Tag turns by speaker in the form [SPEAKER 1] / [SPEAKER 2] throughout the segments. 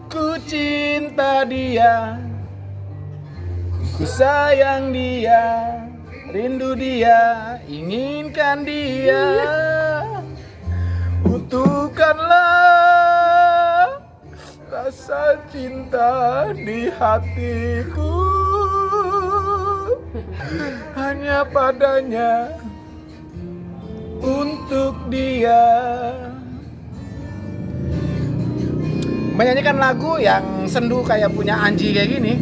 [SPEAKER 1] Ku cinta dia, ku sayang dia, rindu dia, inginkan dia. Butuhkanlah rasa cinta di hatiku, hanya padanya, untuk dia. Menyanyikan lagu yang sendu kayak punya Anji kayak gini,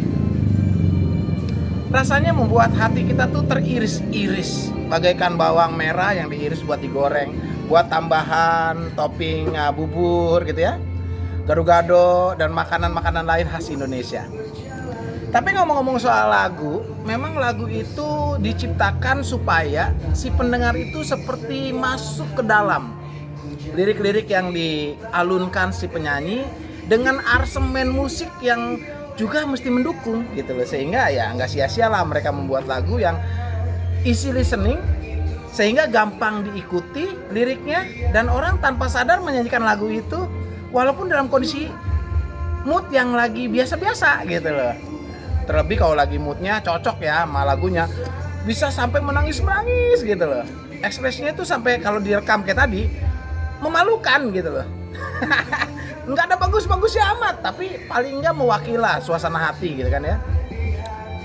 [SPEAKER 1] rasanya membuat hati kita tuh teriris-iris bagaikan bawang merah yang diiris buat digoreng, buat tambahan topping bubur gitu ya, gado-gado dan makanan-makanan lain khas Indonesia. Tapi ngomong-ngomong soal lagu, memang lagu itu diciptakan supaya si pendengar itu seperti masuk ke dalam lirik-lirik yang dialunkan si penyanyi dengan arsemen musik yang juga mesti mendukung gitu loh, sehingga ya nggak sia-sia lah mereka membuat lagu yang easy listening sehingga gampang diikuti liriknya dan orang tanpa sadar menyanyikan lagu itu walaupun dalam kondisi mood yang lagi biasa-biasa gitu loh. Terlebih kalau lagi moodnya cocok ya sama lagunya, bisa sampai menangis-menangis gitu loh. Ekspresinya tuh sampai kalau direkam kayak tadi memalukan gitu loh. Nggak ada bagus-bagusnya amat, tapi paling nggak mewakili suasana hati gitu kan ya.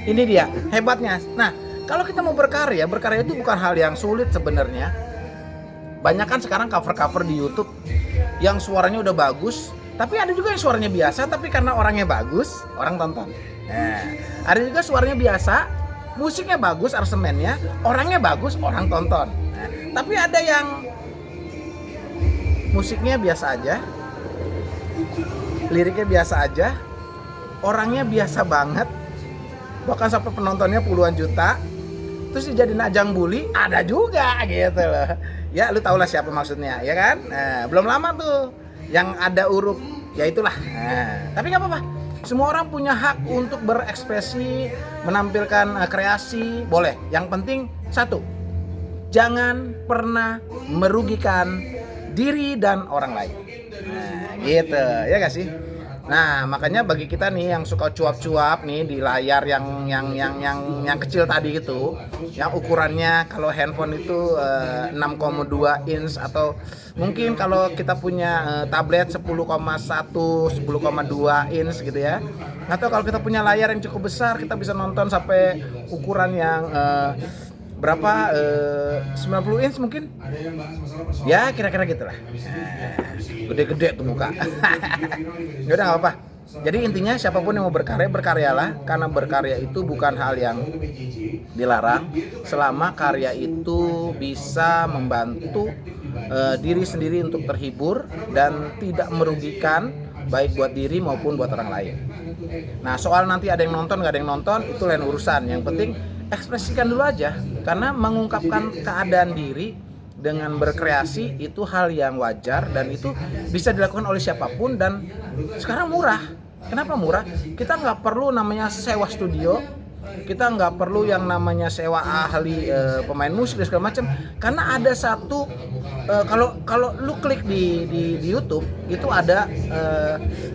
[SPEAKER 1] Ini dia hebatnya. Nah, kalau kita mau berkarya itu bukan hal yang sulit sebenarnya. Banyak kan sekarang cover-cover di YouTube yang suaranya udah bagus, tapi ada juga yang suaranya biasa, tapi karena orangnya bagus, orang tonton. Nah, ada juga suaranya biasa, musiknya bagus, arsemennya, orangnya bagus, orang tonton. Nah, tapi ada yang musiknya biasa aja, liriknya biasa aja, orangnya biasa banget, bahkan sampai penontonnya puluhan juta, terus dijadiin ajang bully, ada juga gitu loh. Ya lu tau lah siapa maksudnya, ya kan? Nah, belum lama tuh yang ada huruf, ya itulah. Nah, tapi nggak apa-apa, semua orang punya hak untuk berekspresi, menampilkan kreasi, boleh. Yang penting satu, jangan pernah merugikan diri dan orang lain. Nah, gitu, ya gak sih? Nah, makanya bagi kita nih yang suka cuap-cuap nih di layar yang kecil tadi gitu, yang ukurannya kalau handphone itu 6,2 inch atau mungkin kalau kita punya tablet 10,1, 10,2 inch gitu ya. Atau kalau kita punya layar yang cukup besar, kita bisa nonton sampai ukuran yang berapa 90 inch mungkin ya, kira-kira gitulah. Gede-gede tuh muka. Ya udah nggak apa-apa. Jadi intinya siapapun yang mau berkarya, berkaryalah, karena berkarya itu bukan hal yang dilarang selama karya itu bisa membantu diri sendiri untuk terhibur dan tidak merugikan baik buat diri maupun buat orang lain. Nah, soal nanti ada yang nonton nggak ada yang nonton itu lain urusan. Yang penting ekspresikan dulu aja, karena mengungkapkan keadaan diri dengan berkreasi itu hal yang wajar dan itu bisa dilakukan oleh siapapun dan sekarang murah. Kenapa murah? Kita nggak perlu namanya sewa studio, kita nggak perlu yang namanya sewa ahli pemain musik dan segala macam, karena ada satu kalau lu klik di YouTube itu ada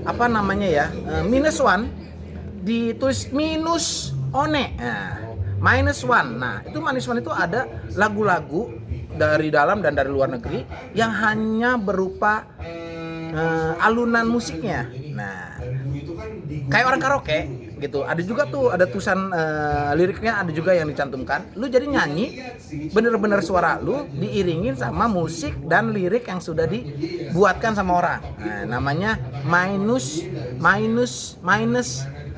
[SPEAKER 1] apa namanya ya, -1 ditulis minus one. Nah, -1. Nah, itu -1 itu ada lagu-lagu dari dalam dan dari luar negeri yang hanya berupa alunan musiknya. Nah, kayak orang karaoke gitu. Ada juga tuh, ada tulisan liriknya, ada juga yang dicantumkan. Lu jadi nyanyi bener-bener suara lu diiringin sama musik dan lirik yang sudah dibuatkan sama orang. Nah, namanya minus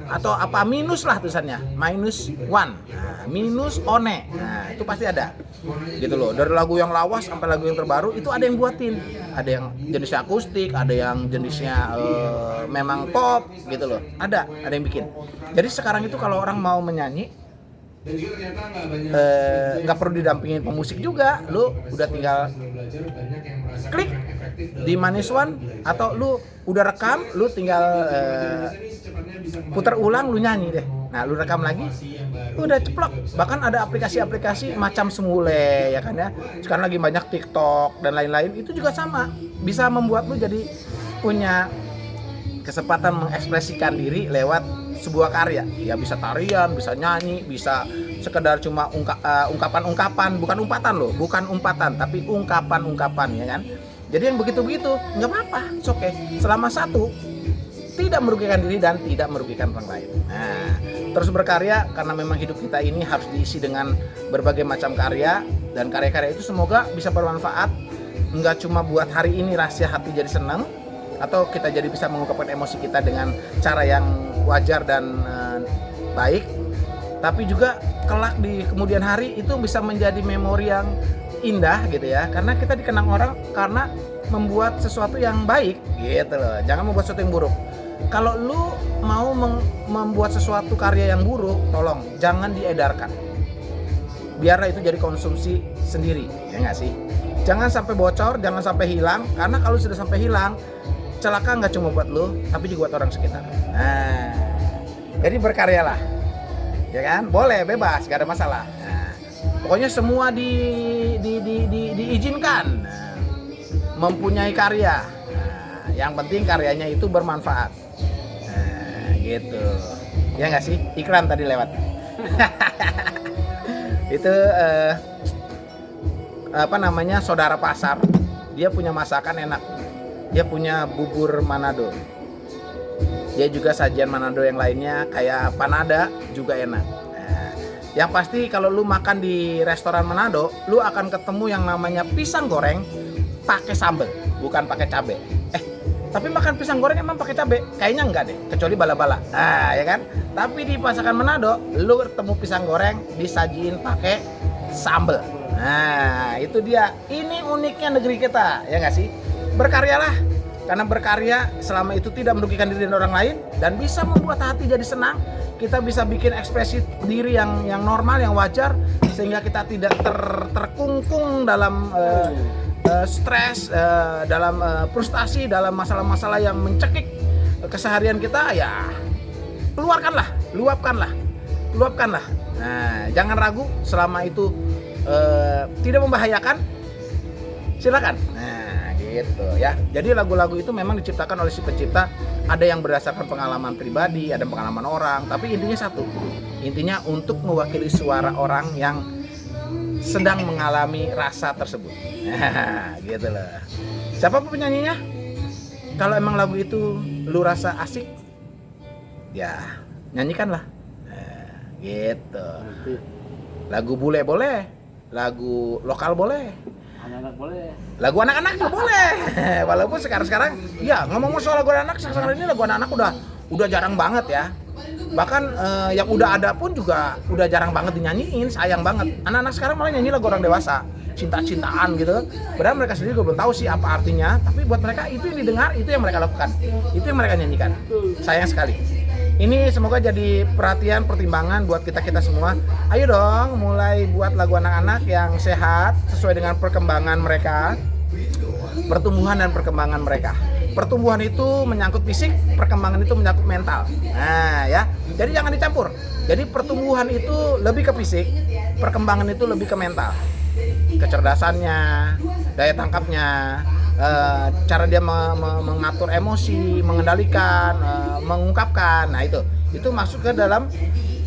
[SPEAKER 1] atau apa minus lah tulisannya, -1. Nah, minus one. Nah, itu pasti ada. Gitu loh. Dari lagu yang lawas sampai lagu yang terbaru itu ada yang buatin. Ada yang jenisnya akustik, ada yang jenisnya memang pop gitu loh. Ada yang bikin. Jadi sekarang itu kalau orang mau menyanyi nggak perlu didampingin pemusik juga, lu udah tinggal klik di -1 atau lu udah rekam, lu tinggal putar ulang, lu nyanyi deh. Nah, lu rekam lagi, udah ceplok. Bahkan ada aplikasi-aplikasi macam Semule ya kan ya. Sekarang lagi banyak TikTok dan lain-lain, itu juga sama, bisa membuat lu jadi punya kesempatan mengekspresikan diri lewat sebuah karya. Ya bisa tarian, bisa nyanyi, bisa sekedar cuma ungkapan-ungkapan, bukan umpatan loh, bukan umpatan, tapi ungkapan-ungkapan, ya kan. Jadi yang begitu-begitu nggak apa-apa, it's okay. Selama satu tidak merugikan diri dan tidak merugikan orang lain. Nah, terus berkarya karena memang hidup kita ini harus diisi dengan berbagai macam karya, dan karya-karya itu semoga bisa bermanfaat, nggak cuma buat hari ini rahasia hati jadi senang, atau kita jadi bisa mengungkapkan emosi kita dengan cara yang wajar dan baik, tapi juga kelak di kemudian hari itu bisa menjadi memori yang indah gitu ya, karena kita dikenang orang karena membuat sesuatu yang baik gitu loh, jangan membuat sesuatu yang buruk. Kalau lu mau membuat sesuatu karya yang buruk, tolong jangan diedarkan, biarlah itu jadi konsumsi sendiri, ya nggak sih. Jangan sampai bocor, jangan sampai hilang, karena kalau sudah sampai hilang, celaka nggak cuma buat lu, tapi juga buat orang sekitar. Nah, jadi berkaryalah, ya kan? Boleh, bebas, gak ada masalah. Nah, pokoknya semua diizinkan mempunyai karya. Nah, yang penting karyanya itu bermanfaat. Nah, gitu. Ya nggak sih? Iklan tadi lewat. Itu saudara pasar. Dia punya masakan enak. Dia punya bubur Manado. Dia juga sajian Manado yang lainnya kayak panada juga enak. Nah, yang pasti kalau lu makan di restoran Manado, lu akan ketemu yang namanya pisang goreng pakai sambal, bukan pakai cabai. Tapi makan pisang goreng emang pakai cabai? Kayaknya enggak deh, kecuali bala-bala. Nah, ya kan? Tapi di masakan Manado, lu ketemu pisang goreng disajiin pakai sambal. Nah, itu dia. Ini uniknya negeri kita, ya nggak sih? Berkaryalah, karena berkarya selama itu tidak merugikan diri dan orang lain dan bisa membuat hati jadi senang. Kita bisa bikin ekspresi diri yang normal, yang wajar, sehingga kita tidak terkungkung dalam stres, dalam frustasi, dalam masalah-masalah yang mencekik keseharian kita. Ya keluarkanlah, luapkanlah. Nah, jangan ragu, selama itu tidak membahayakan, silakan. Nah, gitu ya. Jadi lagu-lagu itu memang diciptakan oleh si pencipta, ada yang berdasarkan pengalaman pribadi, ada pengalaman orang, tapi intinya satu. Intinya untuk mewakili suara orang yang sedang mengalami rasa tersebut. Nah, gitu loh. Siapa penyanyinya? Kalau emang lagu itu lu rasa asik, ya nyanyikanlah. Nah, gitu. Lagu bule boleh, lagu lokal boleh,
[SPEAKER 2] anak-anak boleh,
[SPEAKER 1] lagu anak-anak juga boleh. Walaupun sekarang ya ngomong soal lagu anak, sekarang ini lagu anak udah jarang banget ya. Bahkan yang udah ada pun juga udah jarang banget dinyanyiin, sayang banget. Anak-anak sekarang malah nyanyi lagu orang dewasa, cinta-cintaan gitu. Padahal mereka sendiri gue belum tahu sih apa artinya, tapi buat mereka itu yang didengar, itu yang mereka lakukan, itu yang mereka nyanyikan. Sayang sekali. Ini semoga jadi perhatian, pertimbangan buat kita semua. Ayo dong mulai buat lagu anak-anak yang sehat sesuai dengan perkembangan mereka, pertumbuhan dan perkembangan mereka. Pertumbuhan itu menyangkut fisik, perkembangan itu menyangkut mental. Nah ya, jadi jangan dicampur. Jadi pertumbuhan itu lebih ke fisik, perkembangan itu lebih ke mental. Kecerdasannya, daya tangkapnya, cara dia mengatur emosi, mengendalikan, mengungkapkan. Nah itu masuk ke dalam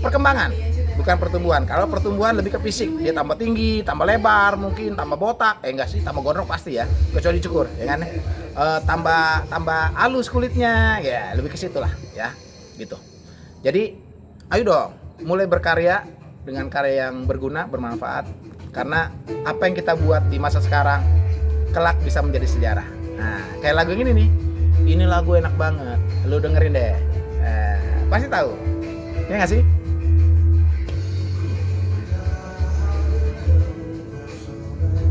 [SPEAKER 1] perkembangan, bukan pertumbuhan. Kalau pertumbuhan lebih ke fisik, dia tambah tinggi, tambah lebar, mungkin tambah botak, enggak sih, tambah gondrong pasti ya, kecuali cukur, ya kan? Tambah halus kulitnya, ya lebih ke situlah, ya, gitu. Jadi, ayo dong, mulai berkarya dengan karya yang berguna, bermanfaat, karena apa yang kita buat di masa sekarang kelak bisa menjadi sejarah. Nah, kayak lagu ini nih, ini lagu enak banget, lu dengerin deh, pasti tahu, ya nggak sih?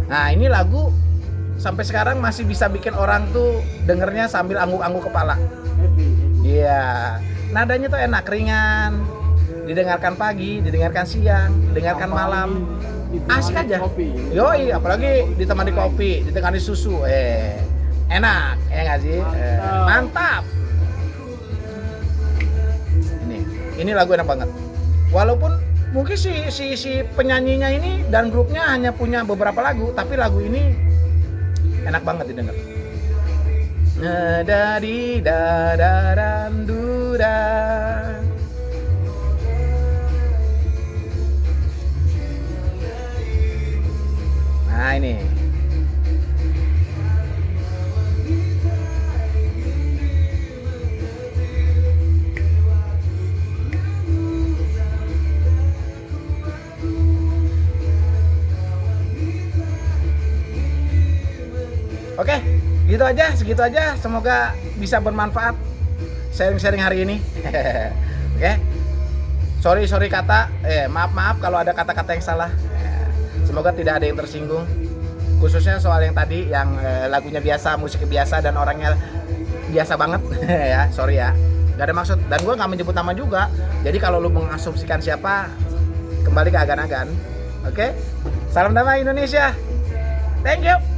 [SPEAKER 1] Nah, ini lagu sampai sekarang masih bisa bikin orang tuh dengernya sambil angguk-angguk kepala. Iya, nadanya tuh enak, ringan, didengarkan pagi, didengarkan siang, didengarkan malam, asik aja. Yoi, apalagi ditemani kopi, ditemani susu, enak, ya nggak sih? Mantap. Ini lagu enak banget. Walaupun mungkin si penyanyinya ini dan grupnya hanya punya beberapa lagu, tapi lagu ini enak banget didengar. Dari dadaran duda. Nah ini. Oke, gitu aja, segitu aja. Semoga bisa bermanfaat sharing-sharing hari ini. Oke. Sorry kata, maaf kalau ada kata-kata yang salah. Semoga tidak ada yang tersinggung. Khususnya soal yang tadi, yang lagunya biasa, musiknya biasa, dan orangnya biasa banget. Ya, sorry ya. Gak ada maksud. Dan gue gak menyebut nama juga. Jadi kalau lu mengasumsikan siapa, kembali ke agan-agan. Oke? Salam damai Indonesia. Thank you.